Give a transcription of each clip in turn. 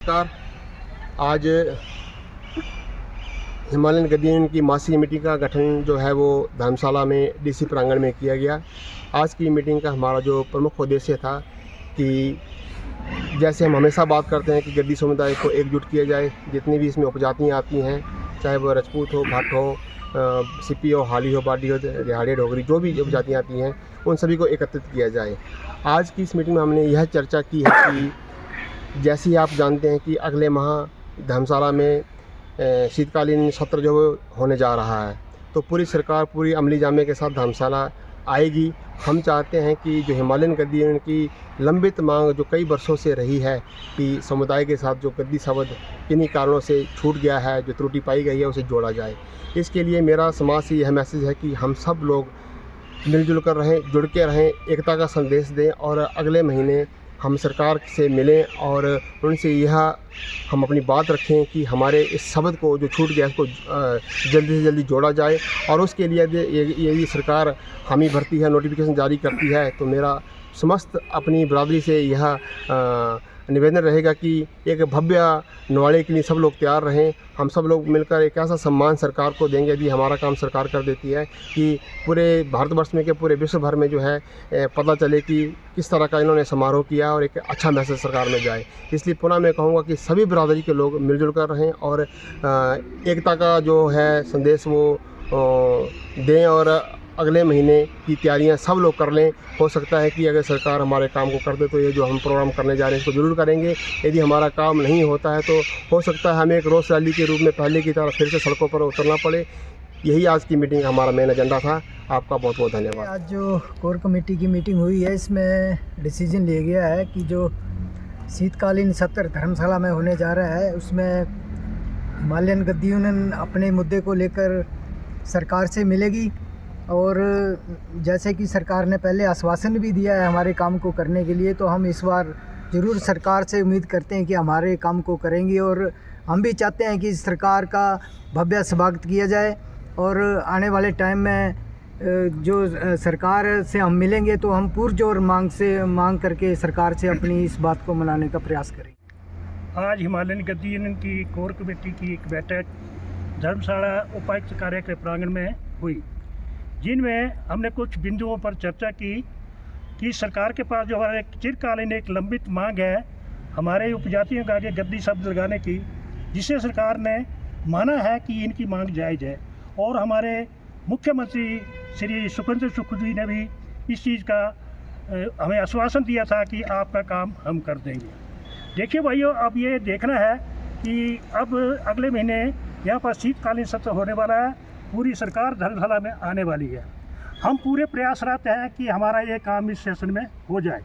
नमस्कार। आज हिमालयन गद्दी यूनियन की मासिक मीटिंग का गठन जो है वो धर्मशाला में डीसी प्रांगण में किया गया। आज की मीटिंग का हमारा जो प्रमुख उद्देश्य था कि जैसे हम हमेशा बात करते हैं कि गद्दी समुदाय को एकजुट किया जाए, जितनी भी इसमें उपजातियाँ आती हैं, चाहे वो राजपूत हो, भाट हो, सिपी हो, हाली हो, बाडी हो, रिहाड़ी, डोगरी, जो भी उपजातियाँ आती हैं उन सभी को एकत्रित किया जाए। आज की इस मीटिंग में हमने यह चर्चा की है कि जैसे ही आप जानते हैं कि अगले माह धर्मशाला में शीतकालीन सत्र जो होने जा रहा है, तो पूरी सरकार पूरी अमली जामे के साथ धर्मशाला आएगी। हम चाहते हैं कि जो हिमालयन गद्दी यूनियन की लंबित मांग जो कई वर्षों से रही है कि समुदाय के साथ जो गद्दी शब्द किन्हीं कारणों से छूट गया है, जो त्रुटि पाई गई है, उसे जोड़ा जाए। इसके लिए मेरा समाज से यह मैसेज है कि हम सब लोग मिलजुल कर रहें, जुड़ के रहें, एकता का संदेश दें और अगले महीने हम सरकार से मिलें और उनसे यह हम अपनी बात रखें कि हमारे इस शब्द को जो छूट गया उसको जल्दी से जल्दी जोड़ा जाए। और उसके लिए यदि सरकार हामी भरती है, नोटिफिकेशन जारी करती है, तो मेरा समस्त अपनी बरादरी से यह निवेदन रहेगा कि एक भव्य निवाड़े के लिए सब लोग तैयार रहें। हम सब लोग मिलकर एक ऐसा सम्मान सरकार को देंगे, यदि हमारा काम सरकार कर देती है, कि पूरे भारतवर्ष में के पूरे विश्व भर में जो है पता चले कि किस तरह का इन्होंने समारोह किया और एक अच्छा मैसेज सरकार में जाए। इसलिए पुनः मैं कहूँगा कि सभी बिरादरी के लोग मिलजुल कर रहें और एकता का जो है संदेश वो दें और अगले महीने की तैयारियां सब लोग कर लें। हो सकता है कि अगर सरकार हमारे काम को कर दे तो ये जो हम प्रोग्राम करने जा रहे हैं इसको ज़रूर करेंगे। यदि हमारा काम नहीं होता है तो हो सकता है हमें एक रोष रैली के रूप में पहले की तरह फिर से सड़कों पर उतरना पड़े। यही आज की मीटिंग का हमारा मेन एजेंडा था। आपका बहुत बहुत धन्यवाद। आज जो कोर कमेटी की मीटिंग हुई है, इसमें डिसीजन लिया गया है कि जो शीतकालीन सत्र धर्मशाला में होने जा रहा है, उसमें हिमालयन गद्दी यूनियन अपने मुद्दे को लेकर सरकार से मिलेगी। और जैसे कि सरकार ने पहले आश्वासन भी दिया है हमारे काम को करने के लिए, तो हम इस बार ज़रूर सरकार से उम्मीद करते हैं कि हमारे काम को करेंगी। और हम भी चाहते हैं कि सरकार का भव्य स्वागत किया जाए और आने वाले टाइम में जो सरकार से हम मिलेंगे तो हम पुरजोर मांग करके सरकार से अपनी इस बात को मनाने का प्रयास करेंगे। आज हिमालयन गद्दी यूनियन की कोर कमेटी की एक बैठक धर्मशाला उपायुक्त कार्यालय के प्रांगण में हुई, जिनमें हमने कुछ बिंदुओं पर चर्चा की कि सरकार के पास जो हमारे चिरकालीन एक लंबित मांग है हमारे उपजातियों का आगे गद्दी शब्द लगाने की, जिसे सरकार ने माना है कि इनकी मांग जायज़ है। और हमारे मुख्यमंत्री श्री सुखविंदर सुक्खू जी ने भी इस चीज़ का हमें आश्वासन दिया था कि आपका काम हम कर देंगे। देखिए भाइयों, अब ये देखना है कि अब अगले महीने यहाँ पर शीतकालीन सत्र होने वाला है, पूरी सरकार धर्मशाला में आने वाली है। हम पूरे प्रयासरत हैं कि हमारा ये काम इस सेशन में हो जाए।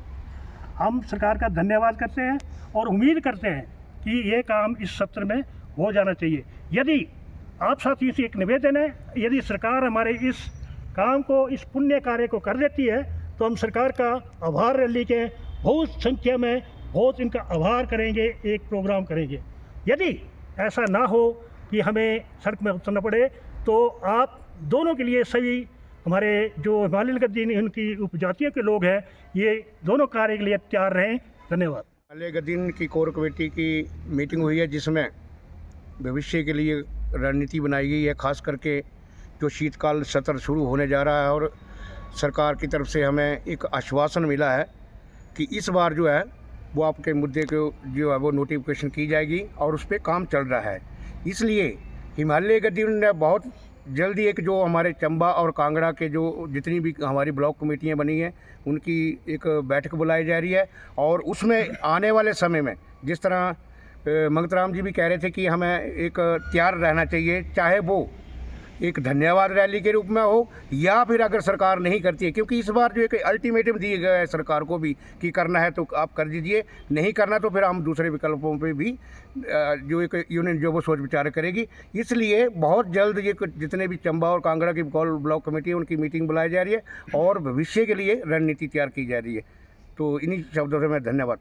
हम सरकार का धन्यवाद करते हैं और उम्मीद करते हैं कि ये काम इस सत्र में हो जाना चाहिए। यदि आप साथियों से एक निवेदन है, यदि सरकार हमारे इस काम को, इस पुण्य कार्य को कर देती है, तो हम सरकार का आभार रैली के बहुत संख्या में बहुत इनका आभार करेंगे, एक प्रोग्राम करेंगे। यदि ऐसा ना हो कि हमें सड़क में उतरना पड़े, तो आप दोनों के लिए सभी हमारे जो हिमालयन गद्दी यूनियन की उपजातियों के लोग हैं, ये दोनों कार्य के लिए तैयार रहें। धन्यवाद। हिमालयन गद्दी यूनियन की कोर कमेटी की मीटिंग हुई है, जिसमें भविष्य के लिए रणनीति बनाई गई है। खास करके जो शीतकाल सत्र शुरू होने जा रहा है और सरकार की तरफ से हमें एक आश्वासन मिला है कि इस बार जो है वो आपके मुद्दे को जो है वो नोटिफिकेशन की जाएगी और उस पर काम चल रहा है। इसलिए हिमालयन गद्दी यूनियन ने बहुत जल्दी एक जो हमारे चंबा और कांगड़ा के जो जितनी भी हमारी ब्लॉक कमेटियां बनी हैं उनकी एक बैठक बुलाई जा रही है। और उसमें आने वाले समय में जिस तरह मंगतराम जी भी कह रहे थे कि हमें एक तैयार रहना चाहिए, चाहे वो एक धन्यवाद रैली के रूप में हो या फिर अगर सरकार नहीं करती है, क्योंकि इस बार जो एक अल्टीमेटम दिया गया है सरकार को भी कि करना है तो आप कर दीजिए, नहीं करना तो फिर हम दूसरे विकल्पों पे भी जो एक यूनियन जो वो सोच विचार करेगी। इसलिए बहुत जल्द ये जितने भी चंबा और कांगड़ा की ब्लॉक कमेटी है उनकी मीटिंग बुलाई जा रही है और भविष्य के लिए रणनीति तैयार की जा रही है। तो इन्हीं शब्दों से मैं धन्यवाद।